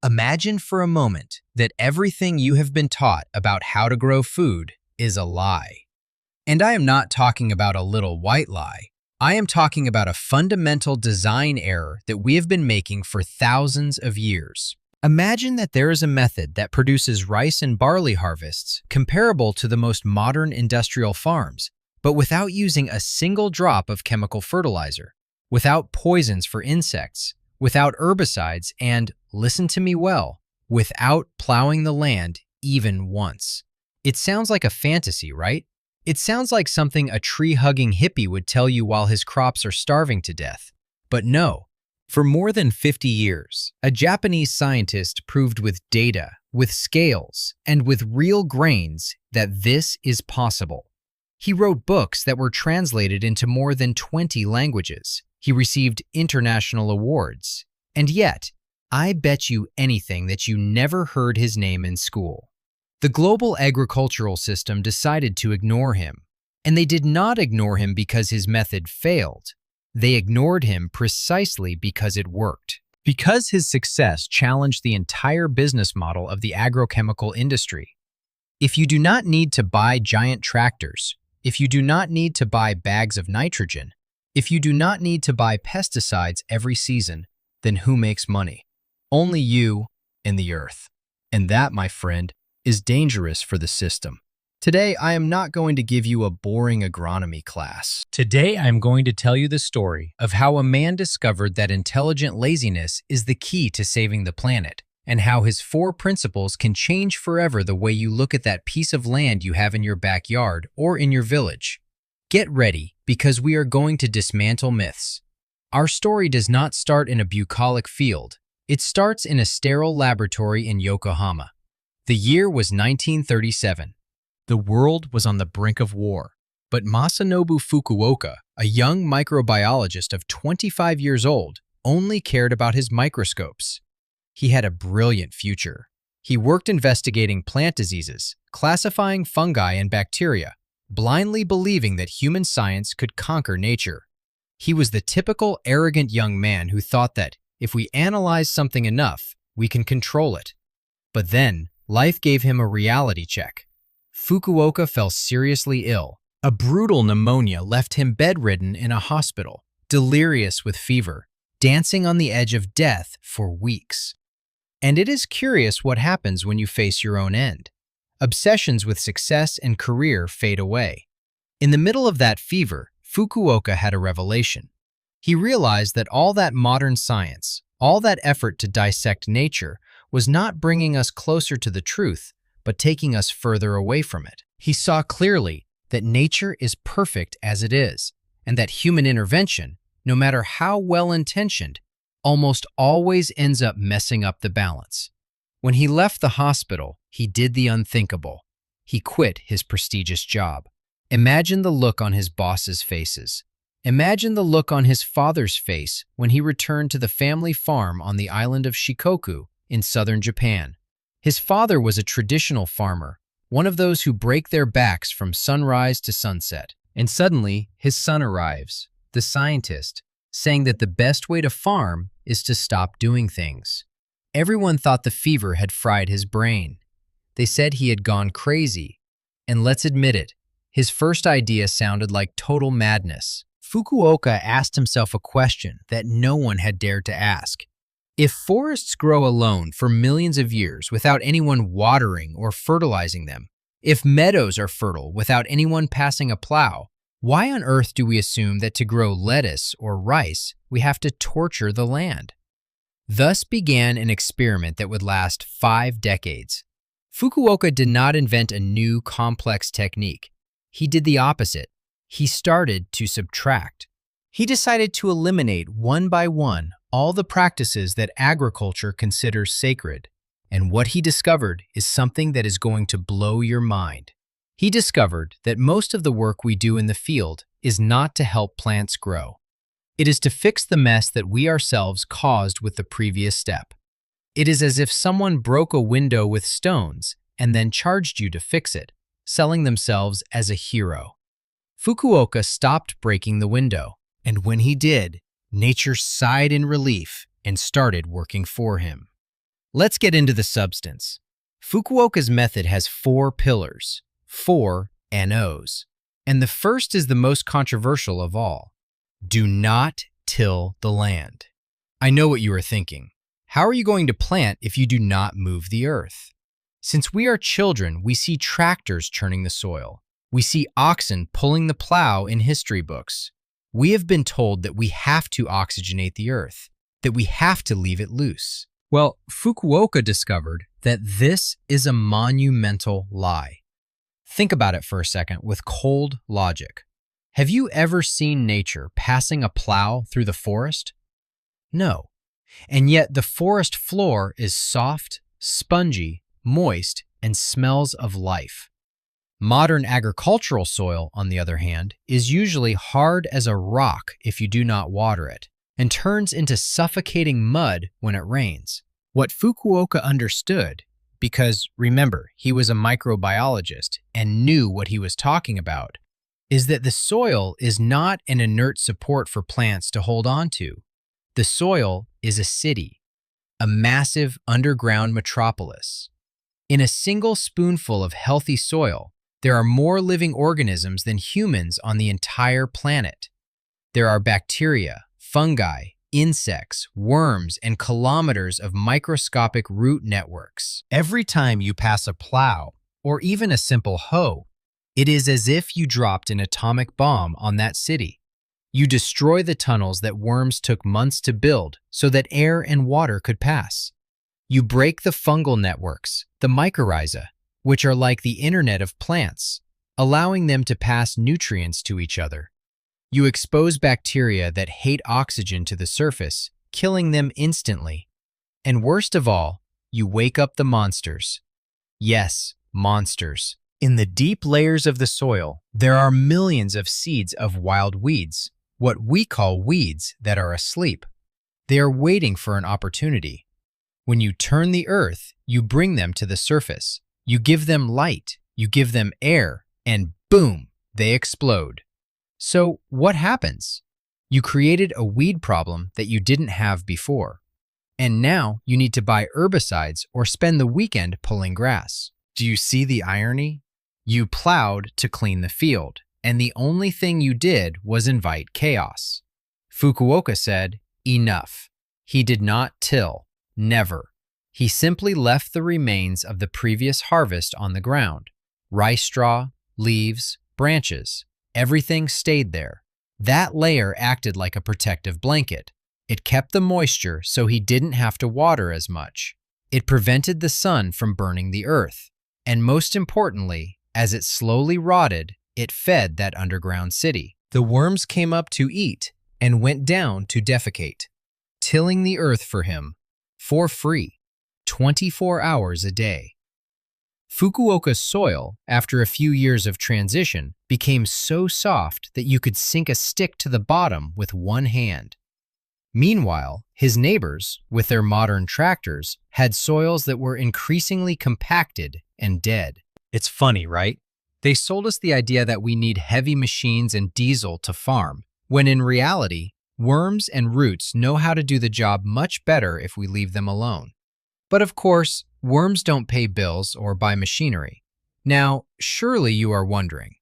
Imagine for a moment that everything you have been taught about how to grow food is a lie. And I am not talking about a little white lie. I am talking about a fundamental design error that we have been making for thousands of years. Imagine that there is a method that produces rice and barley harvests comparable to the most modern industrial farms, but without using a single drop of chemical fertilizer, without poisons for insects, without herbicides, and, listen to me well, without plowing the land even once. It sounds like a fantasy, right? It sounds like something a tree-hugging hippie would tell you while his crops are starving to death. But no. For more than 50 years, a Japanese scientist proved with data, with scales, and with real grains that this is possible. He wrote books that were translated into more than 20 languages. He received international awards. And yet, I bet you anything that you never heard his name in school. The global agricultural system decided to ignore him. And they did not ignore him because his method failed. They ignored him precisely because it worked. Because his success challenged the entire business model of the agrochemical industry. If you do not need to buy giant tractors, if you do not need to buy bags of nitrogen, if you do not need to buy pesticides every season, then who makes money? Only you and the earth. And that, my friend, is dangerous for the system. Today, I am not going to give you a boring agronomy class. Today, I am going to tell you the story of how a man discovered that intelligent laziness is the key to saving the planet, and how his 4 principles can change forever the way you look at that piece of land you have in your backyard or in your village. Get ready, because we are going to dismantle myths. Our story does not start in a bucolic field. It starts in a sterile laboratory in Yokohama. The year was 1937. The world was on the brink of war, but Masanobu Fukuoka, a young microbiologist of 25 years old, only cared about his microscopes. He had a brilliant future. He worked investigating plant diseases, classifying fungi and bacteria, blindly believing that human science could conquer nature. He was the typical arrogant young man who thought that if we analyze something enough, we can control it. But then, life gave him a reality check. Fukuoka fell seriously ill. A brutal pneumonia left him bedridden in a hospital, delirious with fever, dancing on the edge of death for weeks. And it is curious what happens when you face your own end. Obsessions with success and career fade away. In the middle of that fever, Fukuoka had a revelation. He realized that all that modern science, all that effort to dissect nature, was not bringing us closer to the truth, but taking us further away from it. He saw clearly that nature is perfect as it is, and that human intervention, no matter how well-intentioned, almost always ends up messing up the balance. When he left the hospital, he did the unthinkable. He quit his prestigious job. Imagine the look on his boss's faces. Imagine the look on his father's face when he returned to the family farm on the island of Shikoku in southern Japan. His father was a traditional farmer, one of those who break their backs from sunrise to sunset. And suddenly, his son arrives, the scientist, saying that the best way to farm is to stop doing things. Everyone thought the fever had fried his brain. They said he had gone crazy. And let's admit it, his first idea sounded like total madness. Fukuoka asked himself a question that no one had dared to ask. If forests grow alone for millions of years without anyone watering or fertilizing them, if meadows are fertile without anyone passing a plow, why on earth do we assume that to grow lettuce or rice, we have to torture the land? Thus began an experiment that would last 5 decades. Fukuoka did not invent a new complex technique. He did the opposite. He started to subtract. He decided to eliminate one by one all the practices that agriculture considers sacred. And what he discovered is something that is going to blow your mind. He discovered that most of the work we do in the field is not to help plants grow. It is to fix the mess that we ourselves caused with the previous step. It is as if someone broke a window with stones and then charged you to fix it, selling themselves as a hero. Fukuoka stopped breaking the window, and when he did, nature sighed in relief and started working for him. Let's get into the substance. Fukuoka's method has 4 pillars, 4 NOs. And the first is the most controversial of all. Do not till the land. I know what you are thinking. How are you going to plant if you do not move the earth? Since we are children, we see tractors churning the soil. We see oxen pulling the plow in history books. We have been told that we have to oxygenate the earth, that we have to leave it loose. Well, Fukuoka discovered that this is a monumental lie. Think about it for a second with cold logic. Have you ever seen nature passing a plow through the forest? No. And yet the forest floor is soft, spongy, moist, and smells of life. Modern agricultural soil, on the other hand, is usually hard as a rock if you do not water it, and turns into suffocating mud when it rains. What Fukuoka understood, because remember, he was a microbiologist and knew what he was talking about, is that the soil is not an inert support for plants to hold on to. The soil is a city, a massive underground metropolis. In a single spoonful of healthy soil, there are more living organisms than humans on the entire planet. There are bacteria, fungi, insects, worms, and kilometers of microscopic root networks. Every time you pass a plow, or even a simple hoe, it is as if you dropped an atomic bomb on that city. You destroy the tunnels that worms took months to build so that air and water could pass. You break the fungal networks, the mycorrhiza, which are like the internet of plants, allowing them to pass nutrients to each other. You expose bacteria that hate oxygen to the surface, killing them instantly. And worst of all, you wake up the monsters. Yes, monsters. In the deep layers of the soil, there are millions of seeds of wild weeds, what we call weeds, that are asleep. They are waiting for an opportunity. When you turn the earth, you bring them to the surface. You give them light, you give them air, and boom, they explode. So what happens? You created a weed problem that you didn't have before. And now you need to buy herbicides or spend the weekend pulling grass. Do you see the irony? You plowed to clean the field, and the only thing you did was invite chaos. Fukuoka said, enough. He did not till, never. He simply left the remains of the previous harvest on the ground. Rice straw, leaves, branches, everything stayed there. That layer acted like a protective blanket. It kept the moisture so he didn't have to water as much. It prevented the sun from burning the earth. And most importantly, as it slowly rotted, it fed that underground city. The worms came up to eat and went down to defecate, tilling the earth for him, for free, 24 hours a day. Fukuoka's soil, after a few years of transition, became so soft that you could sink a stick to the bottom with one hand. Meanwhile, his neighbors, with their modern tractors, had soils that were increasingly compacted and dead. It's funny, right? They sold us the idea that we need heavy machines and diesel to farm, when in reality, worms and roots know how to do the job much better if we leave them alone. But of course, worms don't pay bills or buy machinery. Now, surely you are wondering,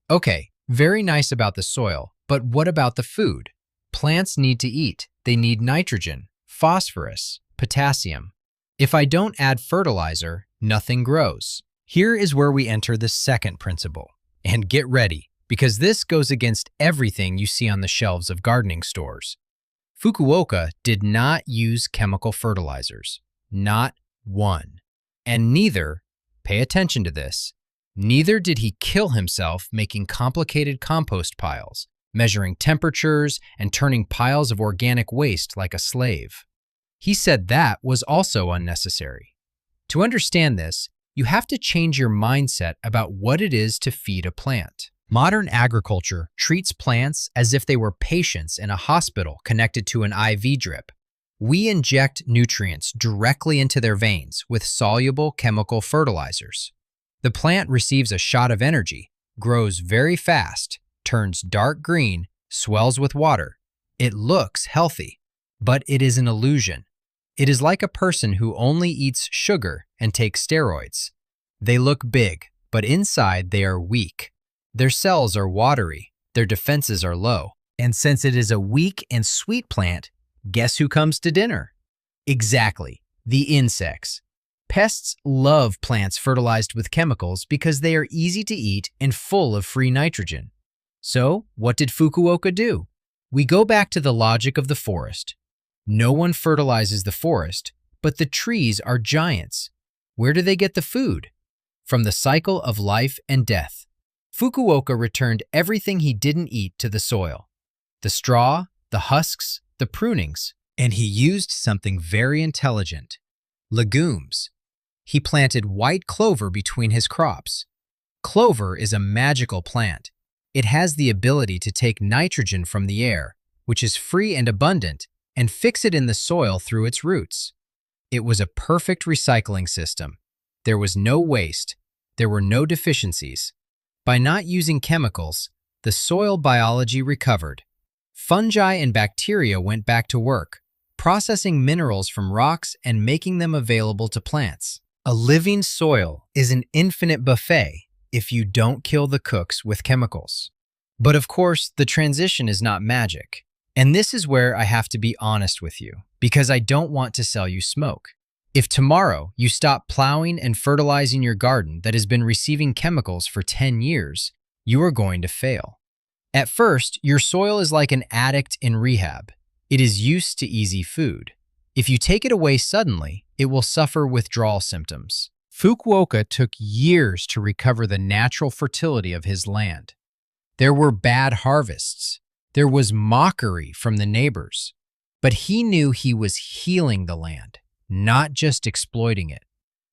okay, very nice about the soil, but what about the food? Plants need to eat. They need nitrogen, phosphorus, potassium. If I don't add fertilizer, nothing grows. Here is where we enter the second principle. And get ready, because this goes against everything you see on the shelves of gardening stores. Fukuoka did not use chemical fertilizers. Not one. And neither, pay attention to this, neither did he kill himself making complicated compost piles, measuring temperatures and turning piles of organic waste like a slave. He said that was also unnecessary. To understand this, you have to change your mindset about what it is to feed a plant. Modern agriculture treats plants as if they were patients in a hospital connected to an IV drip. We inject nutrients directly into their veins with soluble chemical fertilizers. The plant receives a shot of energy, grows very fast, turns dark green, swells with water. It looks healthy, but it is an illusion. It is like a person who only eats sugar and takes steroids. They look big, but inside they are weak. Their cells are watery, their defenses are low. And since it is a weak and sweet plant, guess who comes to dinner? Exactly, the insects. Pests love plants fertilized with chemicals because they are easy to eat and full of free nitrogen. So, what did Fukuoka do? We go back to the logic of the forest. No one fertilizes the forest, but the trees are giants. Where do they get the food? From the cycle of life and death. Fukuoka returned everything he didn't eat to the soil. The straw, the husks, the prunings, and he used something very intelligent. Legumes. He planted white clover between his crops. Clover is a magical plant. It has the ability to take nitrogen from the air, which is free and abundant, and fix it in the soil through its roots. It was a perfect recycling system. There was no waste. There were no deficiencies. By not using chemicals, the soil biology recovered. Fungi and bacteria went back to work, processing minerals from rocks and making them available to plants. A living soil is an infinite buffet if you don't kill the cooks with chemicals. But of course, the transition is not magic. And this is where I have to be honest with you, because I don't want to sell you smoke. If tomorrow you stop plowing and fertilizing your garden that has been receiving chemicals for 10 years, you are going to fail. At first, your soil is like an addict in rehab. It is used to easy food. If you take it away suddenly, it will suffer withdrawal symptoms. Fukuoka took years to recover the natural fertility of his land. There were bad harvests. There was mockery from the neighbors. But he knew he was healing the land, not just exploiting it.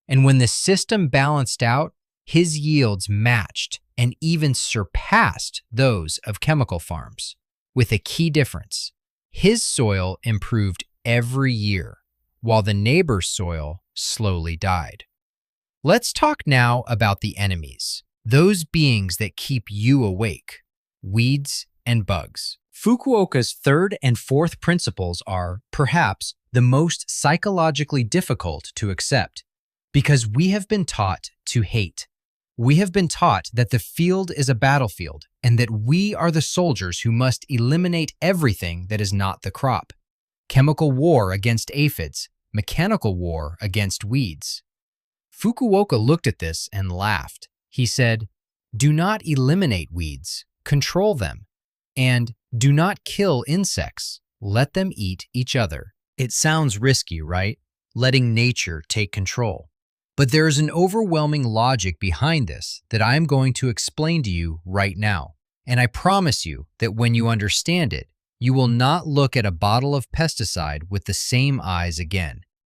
And when the system balanced out, his yields matched and even surpassed those of chemical farms, with a key difference. His soil improved every year, while the neighbor's soil slowly died. Let's talk now about the enemies, those beings that keep you awake, weeds and bugs. Fukuoka's third and fourth principles are, perhaps, the most psychologically difficult to accept, because we have been taught to hate. We have been taught that the field is a battlefield and that we are the soldiers who must eliminate everything that is not the crop. Chemical war against aphids, mechanical war against weeds. Fukuoka looked at this and laughed. He said, "Do not eliminate weeds, control them. And do not kill insects, let them eat each other." It sounds risky, right? Letting nature take control. But there is an overwhelming logic behind this that I am going to explain to you right now. And I promise you that when you understand it, you will not look at a bottle of pesticide with the same eyes again.